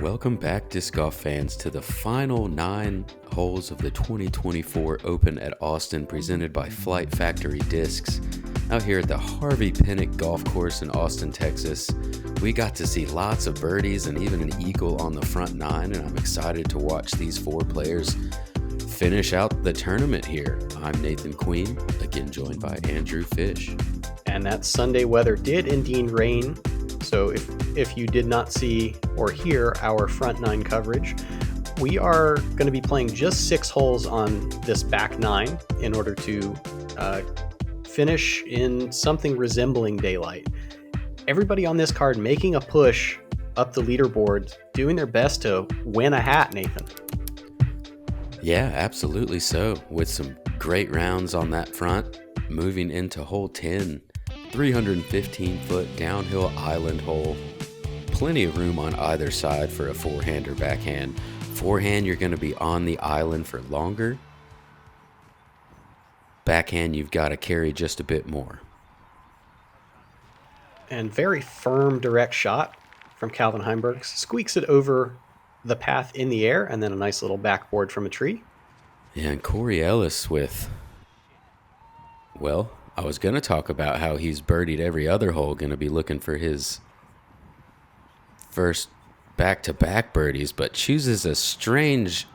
Welcome back, disc golf fans, to the final 9 holes of the 2024 Open at Austin, presented by Flight Factory Discs. Out here at the Harvey Pinnock Golf Course in Austin, Texas, we got to see lots of birdies and even an eagle on the front 9, and I'm excited to watch these 4 players finish out the tournament here. I'm Nathan Queen, again joined by Andrew Fish. And that Sunday weather did indeed rain. So if you did not see or hear our front 9 coverage, we are going to be playing just 6 holes on this back 9 in order to finish in something resembling daylight. Everybody on this card making a push up the leaderboard, doing their best to win a hat, Nathan. Yeah, absolutely so. With some great rounds on that front, moving into hole 10. 315-foot downhill island hole. Plenty of room on either side for a forehand or backhand. Forehand, you're going to be on the island for longer. Backhand, you've got to carry just a bit more. And very firm direct shot from Calvin Heimburg. Squeaks it over the path in the air, and then a nice little backboard from a tree. Yeah, and Corey Ellis with, well, I was going to talk about how he's birdied every other hole, going to be looking for his first back-to-back birdies, but chooses a strange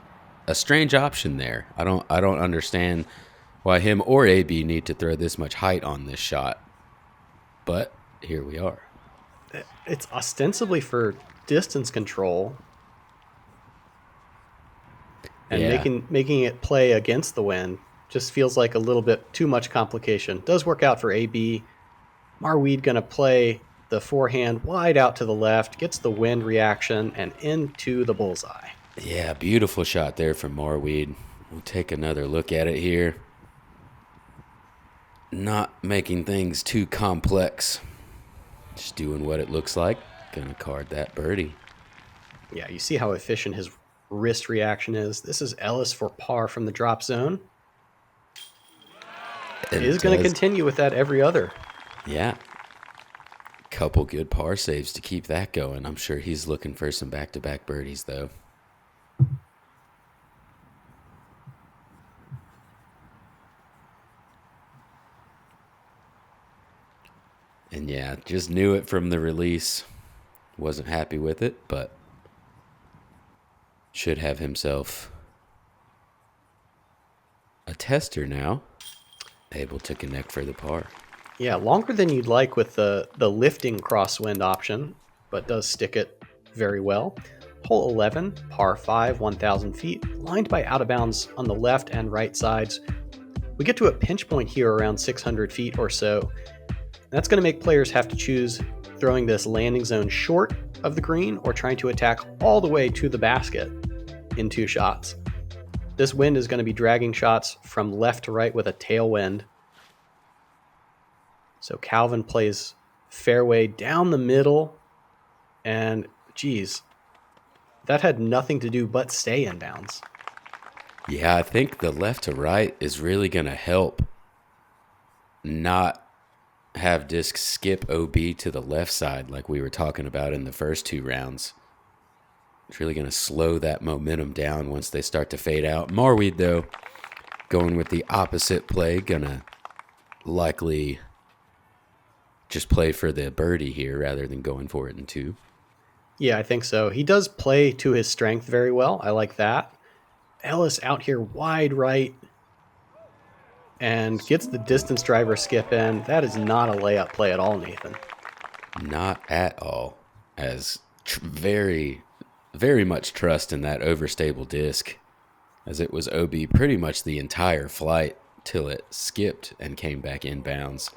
option there. I don't understand why him or AB need to throw this much height on this shot, but here we are. It's ostensibly for distance control and making it play against the wind. Just feels like a little bit too much complication. Does work out for AB. Marwede going to play the forehand wide out to the left, gets the wind reaction, and into the bullseye. Yeah, beautiful shot there from Marwede. We'll take another look at it here. Not making things too complex. Just doing what it looks like. Going to card that birdie. Yeah, you see how efficient his wrist reaction is. This is Ellis for par from the drop zone. He is going to continue with that every other. Yeah. Couple good par saves to keep that going. I'm sure he's looking for some back-to-back birdies, though. And yeah, just knew it from the release. Wasn't happy with it, but should have himself a tester now. Able to connect for the par. Yeah, longer than you'd like with the lifting crosswind option, but does stick it very well. Hole 11, par 5, 1,000 feet, lined by out of bounds on the left and right sides. We get to a pinch point here around 600 feet or so. That's going to make players have to choose throwing this landing zone short of the green or trying to attack all the way to the basket in 2 shots. This wind is going to be dragging shots from left to right with a tailwind. So Calvin plays fairway down the middle, and geez, that had nothing to do but stay in bounds. Yeah, I think the left to right is really going to help not have discs skip OB to the left side like we were talking about in the first 2 rounds. It's really going to slow that momentum down once they start to fade out. Marwede, though, going with the opposite play, going to likely just play for the birdie here rather than going for it in 2. Yeah, I think so. He does play to his strength very well. I like that. Ellis out here wide right and gets the distance driver skip in. That is not a layup play at all, Nathan. Not at all. As very much trust in that overstable disc, as it was OB pretty much the entire flight till it skipped and came back in bounds.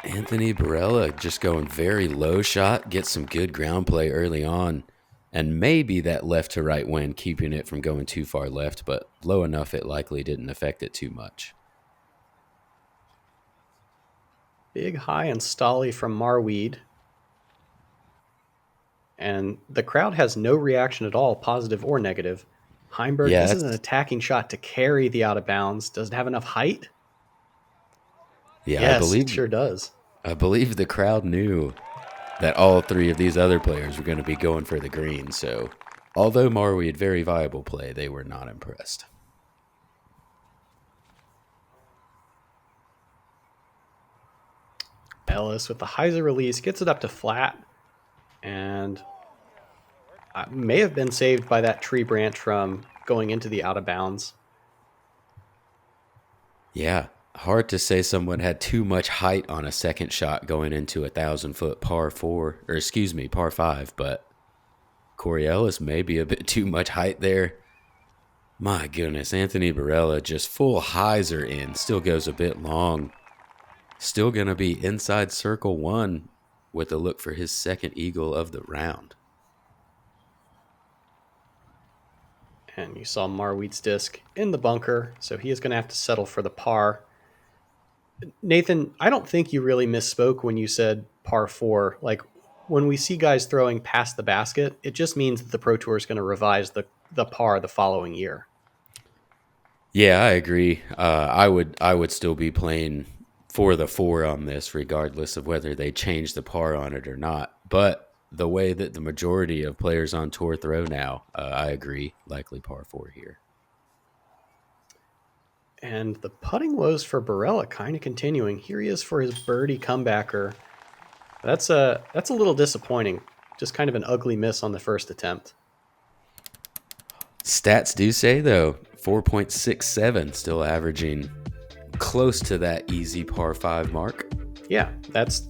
Anthony Barela just going very low shot, gets some good ground play early on, and maybe that left to right wind keeping it from going too far left, but low enough it likely didn't affect it too much. Big high and stolly from Marwede. And the crowd has no reaction at all, positive or negative. Heimburg, this is an attacking shot to carry the out of bounds. Does it have enough height? Yeah, yes, I believe it sure does. I believe the crowd knew that all three of these other players were going to be going for the green. So although Marwede very viable play, they were not impressed. Ellis with the hyzer release gets it up to flat, and may have been saved by that tree branch from going into the out of bounds. Yeah, hard to say someone had too much height on a second shot going into 1,000-foot par 5, but Corey Ellis may be a bit too much height there. My goodness, Anthony Barela just full hyzer in, still goes a bit long. Still going to be inside circle 1 with a look for his second eagle of the round. And you saw Marwede's disc in the bunker, so he is going to have to settle for the par. Nathan, I don't think you really misspoke when you said par 4. Like, when we see guys throwing past the basket, it just means that the Pro Tour is going to revise the par the following year. Yeah, I agree. I would still be playing for the 4 on this, regardless of whether they change the par on it or not. But the way that the majority of players on tour throw now, I agree. Likely par 4 here. And the putting woes for Barela kind of continuing. Here he is for his birdie comebacker. That's a little disappointing. Just kind of an ugly miss on the first attempt. Stats do say, though, 4.67, still averaging close to that easy par 5 mark. Yeah, that's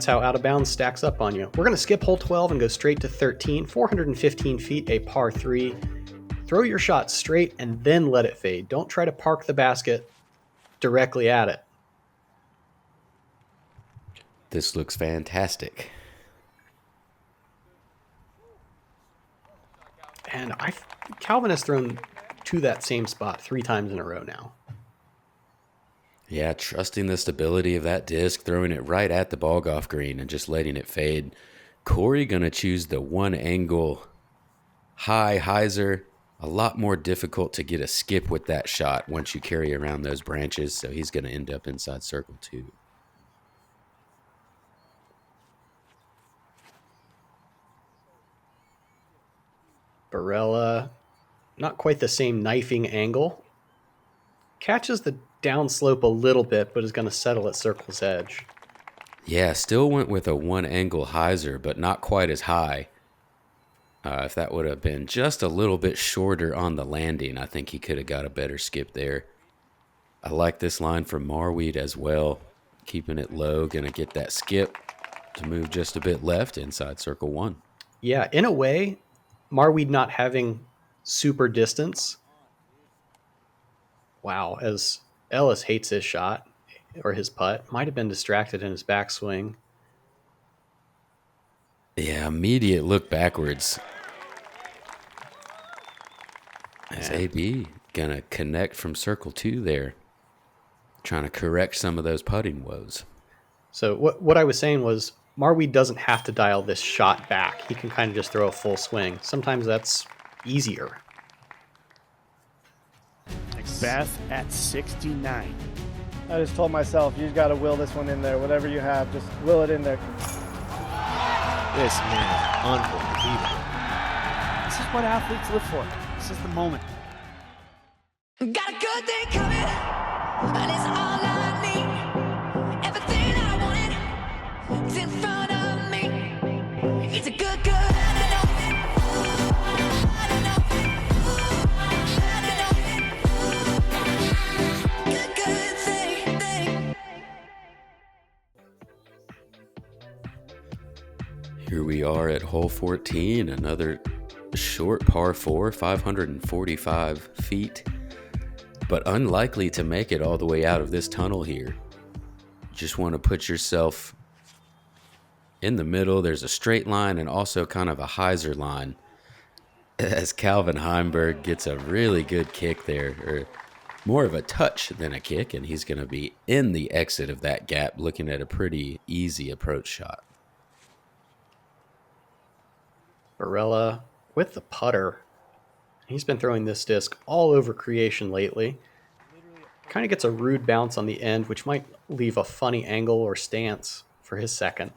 how out of bounds stacks up on you. We're going to skip hole 12 and go straight to 13, 415 feet, a par 3. Throw your shot straight and then let it fade. Don't try to park the basket directly at it. This looks fantastic. And Calvin has thrown to that same spot 3 times in a row now. Yeah, trusting the stability of that disc, throwing it right at the ball golf green and just letting it fade. Corey going to choose the one angle high hyzer. A lot more difficult to get a skip with that shot once you carry around those branches, so he's going to end up inside circle 2. Barela, not quite the same knifing angle. Catches the downslope a little bit, but is going to settle at circle's edge. Yeah, still went with a one angle hyzer, but not quite as high. If that would have been just a little bit shorter on the landing, I think he could have got a better skip there. I like this line from Marwede as well. Keeping it low, going to get that skip to move just a bit left inside circle 1. Yeah, in a way, Marwede not having super distance. Wow, as Ellis hates his shot, or his putt. Might have been distracted in his backswing. Yeah, immediate look backwards. As AB going to connect from circle 2 there. Trying to correct some of those putting woes. So what I was saying was Marwede doesn't have to dial this shot back. He can kind of just throw a full swing. Sometimes that's easier. Beth at 69. I just told myself, you got to will this one in there. Whatever you have, just will it in there. This man is unbelievable. This is what athletes live for. This is the moment. Got a good day coming, and it's all I need. Everything I wanted is in front of me. It's a good, thing. Here we are at hole 14, another short par 4, 545 feet, but unlikely to make it all the way out of this tunnel here. Just want to put yourself in the middle. There's a straight line and also kind of a hyzer line as Calvin Heimburg gets a really good kick there, or more of a touch than a kick, and he's going to be in the exit of that gap looking at a pretty easy approach shot. Barela with the putter. He's been throwing this disc all over creation lately. Kind of gets a rude bounce on the end, which might leave a funny angle or stance for his second.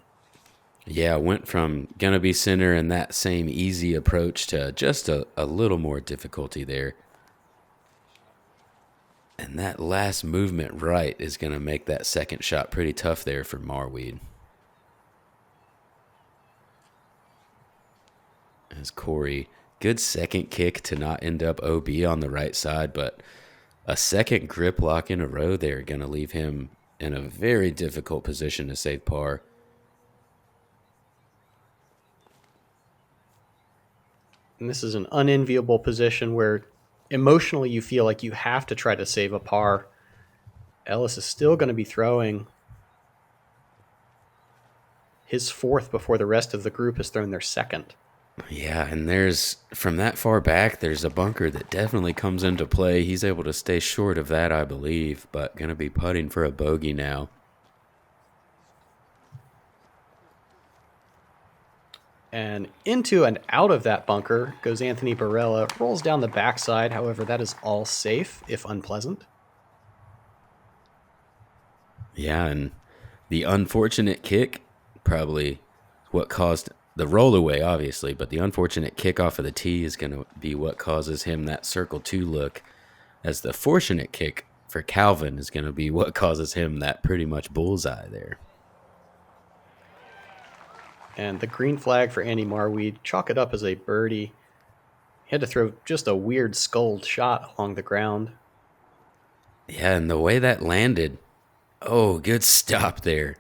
Yeah, went from gonna be center and that same easy approach to just a little more difficulty there. And that last movement right is gonna make that second shot pretty tough there for Marwede. As Corey, good second kick to not end up OB on the right side, but a second grip lock in a row there gonna leave him in a very difficult position to save par. And this is an unenviable position where emotionally you feel like you have to try to save a par. Ellis is still going to be throwing his fourth before the rest of the group has thrown their second. Yeah, and there's, from that far back, there's a bunker that definitely comes into play. He's able to stay short of that, I believe, but going to be putting for a bogey now. And into and out of that bunker goes Anthony Barela, rolls down the backside. However, that is all safe, if unpleasant. Yeah, and the unfortunate kick, probably what caused the roll away, obviously, but the unfortunate kick off of the tee is going to be what causes him that circle 2 look, as the fortunate kick for Calvin is going to be what causes him that pretty much bullseye there. And the green flag for Andy Marwede, chalk it up as a birdie. He had to throw just a weird sculled shot along the ground. Yeah, and the way that landed, oh, good stop there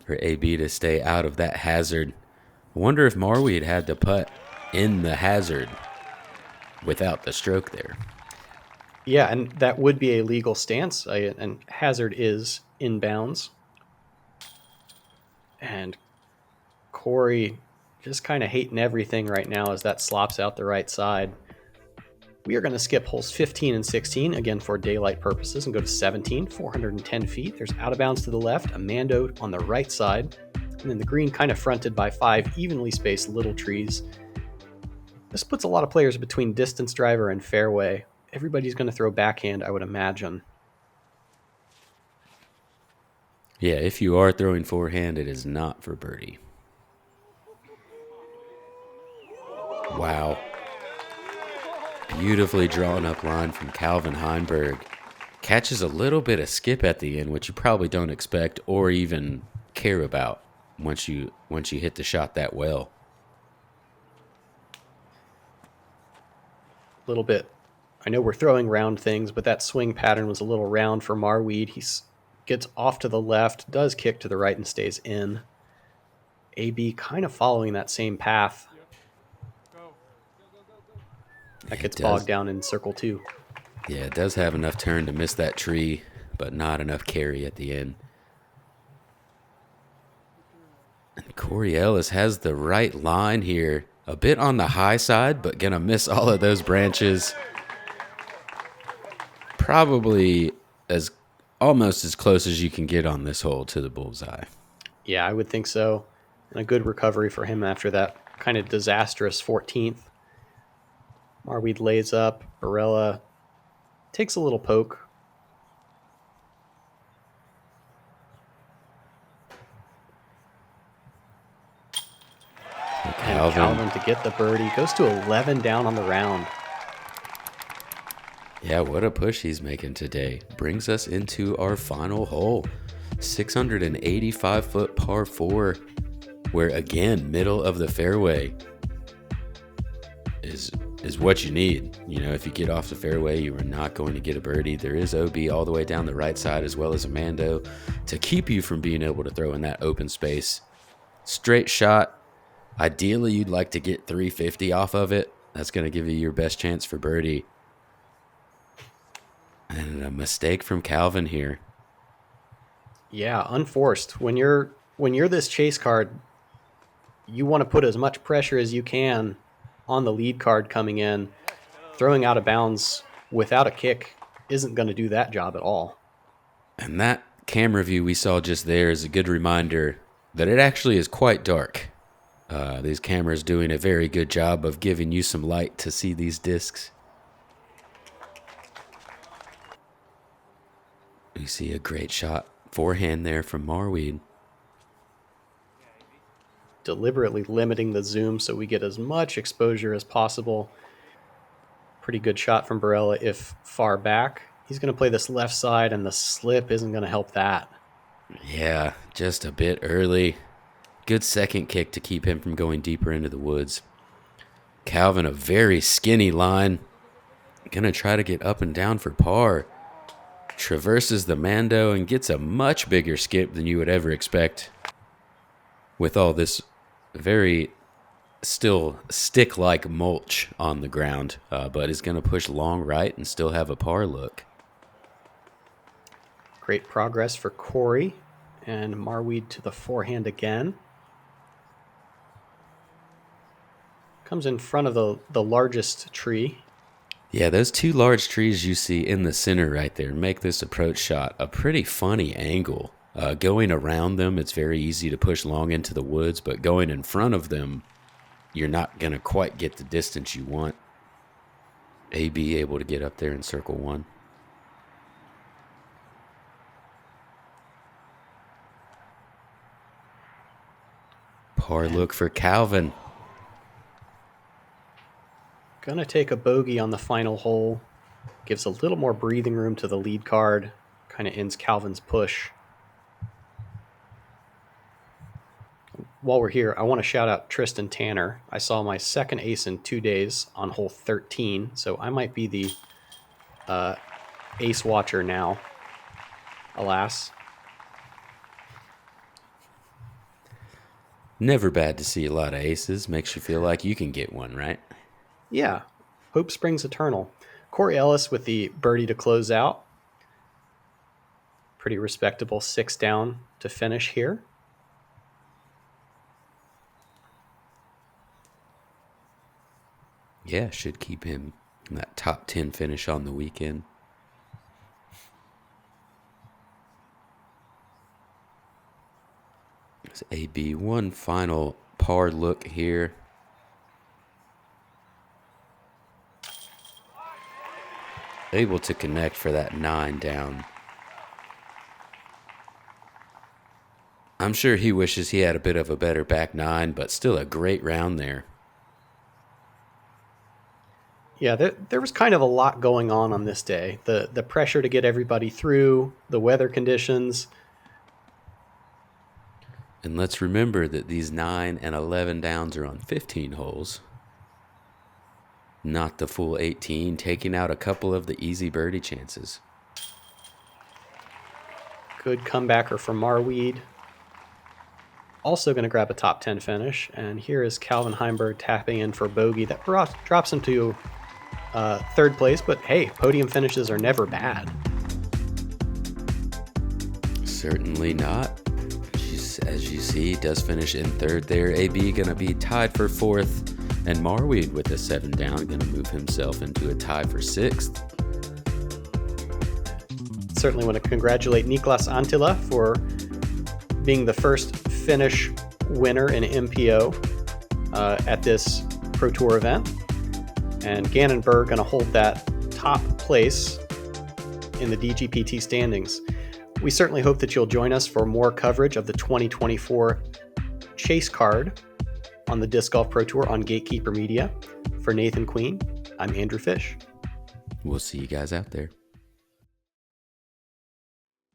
for AB to stay out of that hazard. I wonder if Marwede had to putt in the hazard without the stroke there. Yeah, and that would be a legal stance, and hazard is inbounds. And Corey just kind of hating everything right now as that slops out the right side. We are going to skip holes 15 and 16, again for daylight purposes, and go to 17, 410 feet. There's out of bounds to the left, a Mando on the right side, and then the green kind of fronted by 5 evenly spaced little trees. This puts a lot of players between distance driver and fairway. Everybody's going to throw backhand, I would imagine. Yeah, if you are throwing forehand, it is not for birdie. Wow. Beautifully drawn up line from Calvin Heimburg. Catches a little bit of skip at the end, which you probably don't expect or even care about once you hit the shot that well. A little bit. I know we're throwing round things, but that swing pattern was a little round for Marwede. He gets off to the left, does kick to the right, and stays in. AB kind of following that same path. That gets bogged down in circle 2. Yeah, it does have enough turn to miss that tree, but not enough carry at the end. And Corey Ellis has the right line here. A bit on the high side, but going to miss all of those branches. Probably almost as close as you can get on this hole to the bullseye. Yeah, I would think so. And a good recovery for him after that kind of disastrous 14th. Marwede lays up. Barela takes a little poke. And Calvin to get the birdie. Goes to 11 down on the round. Yeah, what a push he's making today. Brings us into our final hole. 685-foot par 4, where again, middle of the fairway is what you need. You know, if you get off the fairway, you are not going to get a birdie. There is OB all the way down the right side, as well as a Mando to keep you from being able to throw in that open space. Straight shot. Ideally, you'd like to get 350 off of it. That's going to give you your best chance for birdie. And a mistake from Calvin here. Yeah, unforced. When you're this chase card, you want to put as much pressure as you can on the lead card coming in. Throwing out of bounds without a kick isn't going to do that job at all. And that camera view we saw just there is a good reminder that it actually is quite dark. These cameras doing a very good job of giving you some light to see these discs. We see a great shot forehand there from Marwede. deliberately limiting the zoom so we get as much exposure as possible. Pretty good shot from Barela if far back. He's going to play this left side, and the slip isn't going to help that. Yeah, just a bit early. Good second kick to keep him from going deeper into the woods. Calvin, a very skinny line. Gonna try to get up and down for par. Traverses the Mando and gets a much bigger skip than you would ever expect. With all this very still stick-like mulch on the ground. But is gonna push long right and still have a par look. Great progress for Corey. And Marwede to the forehand again. Comes in front of the largest tree. Yeah, those two large trees you see in the center right there make this approach shot a pretty funny angle. Going around them, it's very easy to push long into the woods, but going in front of them, you're not going to quite get the distance you want. AB able to get up there in circle one. Par look for Calvin. Gonna take a bogey on the final hole. Gives a little more breathing room to the lead card. Kind of ends Calvin's push. While we're here, I want to shout out Tristan Tanner. I saw my second ace in 2 days on hole 13, so I might be the ace watcher now. Alas. Never bad to see a lot of aces. Makes you feel like you can get one, right? Yeah, hope springs eternal. Corey Ellis with the birdie to close out. Pretty respectable 6 down to finish here. Yeah, should keep him in that top 10 finish on the weekend. It's AB, one final par look here. Able to connect for that 9 down. I'm sure he wishes he had a bit of a better back 9, but still a great round there. Yeah, there was kind of a lot going on this day. The pressure to get everybody through, the weather conditions. And let's remember that these 9 and 11 downs are on 15 holes. Not the full 18, taking out a couple of the easy birdie chances. Good comebacker from Marwede. Also going to grab a top 10 finish. And here is Calvin Heimburg tapping in for bogey. That drops him to third place. But hey, podium finishes are never bad. Certainly not. As you see, does finish in third there. AB going to be tied for fourth. And Marwede with a 7 down, going to move himself into a tie for 6th. Certainly want to congratulate Niklas Antila for being the first Finnish winner in MPO at this Pro Tour event. And Gannonberg going to hold that top place in the DGPT standings. We certainly hope that you'll join us for more coverage of the 2024 Chase Card on the Disc Golf Pro Tour on Gatekeeper Media. For Nathan Queen, I'm Andrew Fish. We'll see you guys out there.